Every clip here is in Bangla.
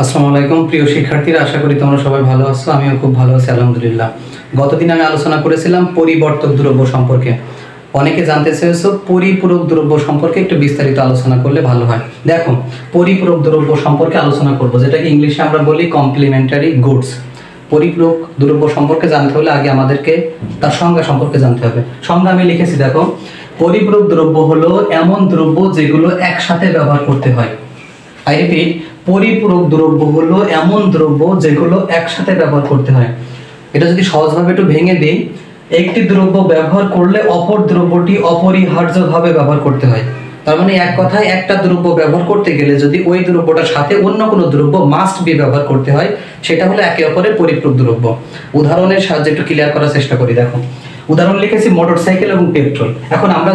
আসসালামু আলাইকুম প্রিয় শিক্ষার্থীরা, আশা করি তোমরা সবাই ভালো আছো। আমিও খুব ভালো আছি আলহামদুলিল্লাহ। গতদিন আমি আলোচনা করেছিলাম পরিবর্তক দ্রব্য সম্পর্কে। অনেকে জানতে চেয়েছো পরিপূরক দ্রব্য সম্পর্কে একটু বিস্তারিত আলোচনা করলে ভালো হয়। দেখো, পরিপূরক দ্রব্য সম্পর্কে আলোচনা করব, যেটাকে ইংলিশে আমরা বলি কমপ্লিমেন্টারি গুডস। পরিপূরক দ্রব্য সম্পর্কে জানতে হলে আগে আমাদেরকে তার সংজ্ঞা সম্পর্কে জানতে হবে। সংজ্ঞা আমি লিখেছি, দেখো। পরিপূরক দ্রব্য হলো এমন দ্রব্য যেগুলো একসাথে ব্যবহার করতে হয়। আই রিপিট, পরিপূরক দ্রব্য হলো এমন দ্রব্য যেগুলো একসাথে ব্যবহার করতে হয়। এটা যদি সহজভাবে একটু ভেঙে দিই, একটি দ্রব্য ব্যবহার করলে অপর দ্রব্যটি অপরিহার্যভাবে ব্যবহার করতে হয়। তার মানে এক কথায় একটা দ্রব্য ব্যবহার করতে গেলে যদি ওই দ্রব্যটার সাথে অন্য কোনো দ্রব্য মাস্ট বি ব্যবহার করতে হয়, সেটা হলো একে অপরের পরিপূরক দ্রব্য। উদাহরণের সাহায্যে একটু ক্লিয়ার করার চেষ্টা করি। দেখো, উদাহরণ লিখেছি মোটরসাইকেল এবং পেট্রোল। এখন আমরা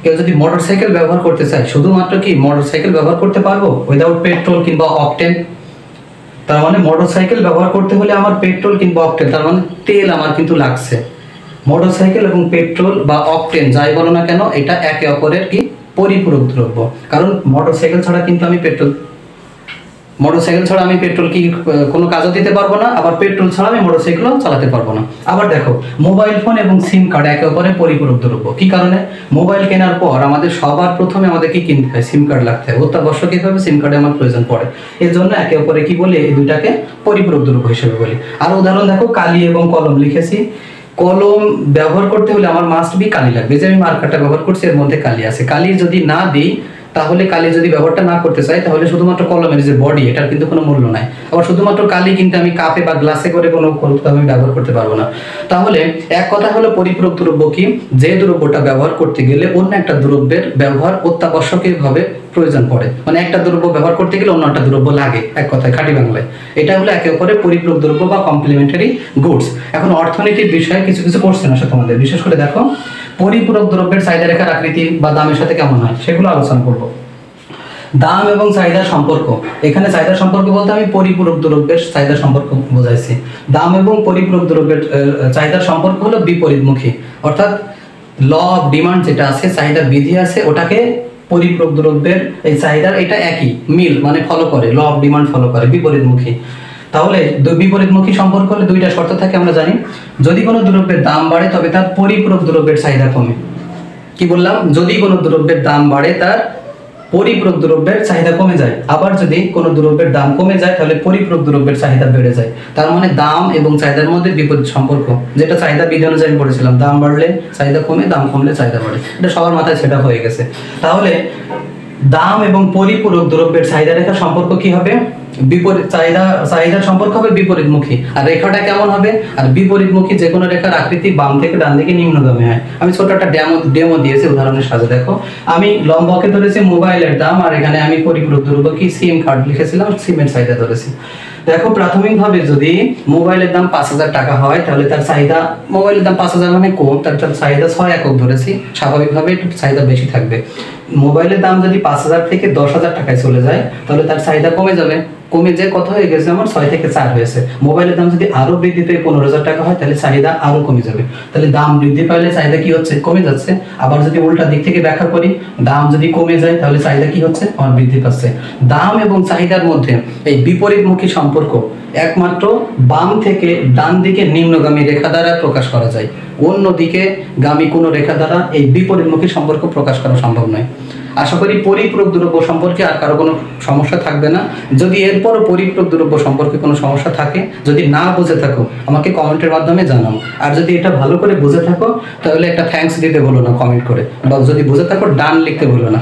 কেউ যদি মোটরসাইকেল ব্যবহার করতে চায়, শুধুমাত্র কি মোটরসাইকেল ব্যবহার করতে পারবো উইদাউট পেট্রোল কিংবা অকটেন? তার মানে মোটরসাইকেল ব্যবহার করতে হলে আমার পেট্রোল কিংবা অকটেন, তার মানে তেল আমার কিন্তু লাগছে। মোটরসাইকেল এবং পেট্রোল বা অকটেন যাই বলো না কেন, এটা একে অপরের কি পরিপূরক দ্রব্য। কারণ মোটরসাইকেল ছাড়া আমি পেট্রোল কি কোনো কাজও দিতে পারবো না, আবার পেট্রোল ছাড়া আমি মোটরসাইকেলও চালাতে পারবো না। আবার দেখো, মোবাইল ফোন এবং সিম কার্ড একে অপরের পরিপূরক দ্রব্য। কি কারণে? মোবাইল কেনার পর আমাদের সবার প্রথমে আমাদেরকে কিনতে হয়, সিম কার্ড লাগতে হয়, অত্যাবশ্যকীয়ভাবে সিম কার্ডে আমার প্রয়োজন পড়ে। এর জন্য একে অপরে কি বলি, এই দুইটাকে পরিপূরক দ্রব্য হিসেবে বলি। আর উদাহরণ দেখো, কালি এবং কলম লিখেছি। কলম ব্যবহার করতে হলে আমার মাস্ট বি কালি লাগবে। যে আমি মার্কারটা ব্যবহার করছি এর মধ্যে কালি আছে, কালি যদি না দিই, তাহলে কালি যদি ব্যবহারটা না করতে চাই, তাহলে শুধুমাত্র কলমের যে বডি, এটার কিন্তু কোনো মূল্য নাই। আবার শুধুমাত্র কালি কিন্তু আমি কাপে বা গ্লাসে করে কোনো আমি ব্যবহার করতে পারবো না। তাহলে এক কথা হলো পরিপূরক দ্রব্য কি, যে দ্রব্যটা ব্যবহার করতে গেলে অন্য একটা দ্রব্যের ব্যবহার অত্যাবশ্যকীয়ভাবে প্রয়োজন পড়ে। মানে একটা দ্রব্য ব্যবহার করতে গেলে অন্য একটা দ্রব্য লাগে, এক কথায় খাঁটি বাংলায়। এটা হলো একে অপরের পরিপূরক দ্রব্য বা কমপ্লিমেন্টারি গুডস। এখন অর্থনীতির বিষয়ে কিছু কোশ্চেন আসে তোমাদের, বিশেষ করে দেখো পরিপূরক দ্রব্যের চাহিদা রেখার আকৃতি বা দামের সাথে কেমন হয় সেগুলো আলোচনা করব। দাম এবং চাহিদার সম্পর্ক। এখানে চাহিদার সম্পর্ক বলতে আমি পরিপূরক দ্রব্যের চাহিদার সম্পর্ক বোঝাইছি। দাম এবং পরিপূরক দ্রব্যের চাহিদার সম্পর্ক হলো বিপরীতমুখী। অর্থাৎ ল অফ ডিমান্ড যেটা আছে, চাহিদার বিধি আছে, ওটাকে পরিপূরক দ্রব্যের এই চাহিদার এটা একই, মিল মানে ফলো করে, ল অফ ডিমান্ড ফলো করে, বিপরীতমুখী। তাহলে বিপরীতমুখী সম্পর্ক হলে দুইটা শর্ত থাকে, আমরা জানি। যদি কোনো দ্রব্যের দাম বাড়ে তবে তার পরিপূরক দ্রব্যের চাহিদা কমে। কি বললাম? যদি কোনো দ্রব্যের দাম বাড়ে তার পরিপূরক দ্রব্যের চাহিদা কমে যায়। আবার যদি কোনো দ্রব্যের দাম কমে যায় তাহলে পরিপূরক দ্রব্যের চাহিদা বেড়ে যায়। তার মানে দাম এবং চাহিদার মধ্যে বিপরীত সম্পর্ক, যেটা চাহিদা বিধি অনুযায়ী আমি পড়েছিলাম। দাম বাড়লে চাহিদা কমে, দাম কমলে চাহিদা বাড়ে। এটা সবার মাথায় সেটা হয়ে গেছে। তাহলে দাম এবং পরিপূরক দ্রব্যের চাহিদা রেখার সম্পর্ক কি হবে? বিপরীত। চাহিদার সম্পর্ক হবে বিপরীতমুখী। আর রেখাটা কেমন হবে? আর বিপরীতমুখী যে কোনো রেখার আকৃতি বাম থেকে ডান দিকে নিম্নগামী হয়। আমি ছোট একটা ডেমো দিয়েছি উদাহরণের সাথে। দেখো, আমি লম্বকে ধরেছি মোবাইলের দাম, আর এখানে আমি পরিপূরক দ্রব্য কি সিম কার্ড লিখেছিলাম, সিমের চাহিদা ধরেছি। দেখো, প্রাথমিকভাবে যদি মোবাইলের দাম 5,000 টাকা হয়, তাহলে তার চাহিদা, মোবাইলের দাম 5,000 মানে কম, তার চাহিদা 6 একক ধরেছি, স্বাভাবিকভাবে একটু চাহিদা বেশি থাকবে। মোবাইলের দাম যদি 5,000 থেকে 10,000 টাকায় চলে যায়, তাহলে তার চাহিদা কমে যাবে। কমে যে কত হয়ে গেছে, আমার 6 থেকে 4 হয়েছে। মোবাইলের দাম যদি আরো বৃদ্ধি পেয়ে 15,000 টাকা হয়, তাহলে চাহিদা আরো কমে যাবে। তাহলে দাম বৃদ্ধি পাইলে চাহিদা কি হচ্ছে? কমে যাচ্ছে। আবার যদি উল্টা দিক থেকে ব্যাখ্যা করি, দাম যদি কমে যায় তাহলে চাহিদা কি হচ্ছে? আমার বৃদ্ধি পাচ্ছে। দাম এবং চাহিদার মধ্যে এই বিপরীতমুখী সম্পর্ক একমাত্র বাম থেকে ডান দিকে নিম্নগামী রেখা দ্বারা প্রকাশ করা যায়। অন্য দিকে গামী কোনো রেখা দ্বারা এই বিপরীতমুখী সম্পর্ক প্রকাশ করা সম্ভব নয়। আশা করি পরিপূরক দ্রব্য সম্পর্কে আর কারো কোনো সমস্যা থাকবে না। যদি এরপরও পরিপূরক দ্রব্য সম্পর্কে কোনো সমস্যা থাকে, যদি না বুঝে থাকো, আমাকে কমেন্টের মাধ্যমে জানাও। আর যদি এটা ভালো করে বুঝে থাকো, তাহলে একটা থ্যাঙ্কস দিতে ভুলো না কমেন্ট করে, বা যদি বুঝে থাকো ডান লিখতে ভুলো না।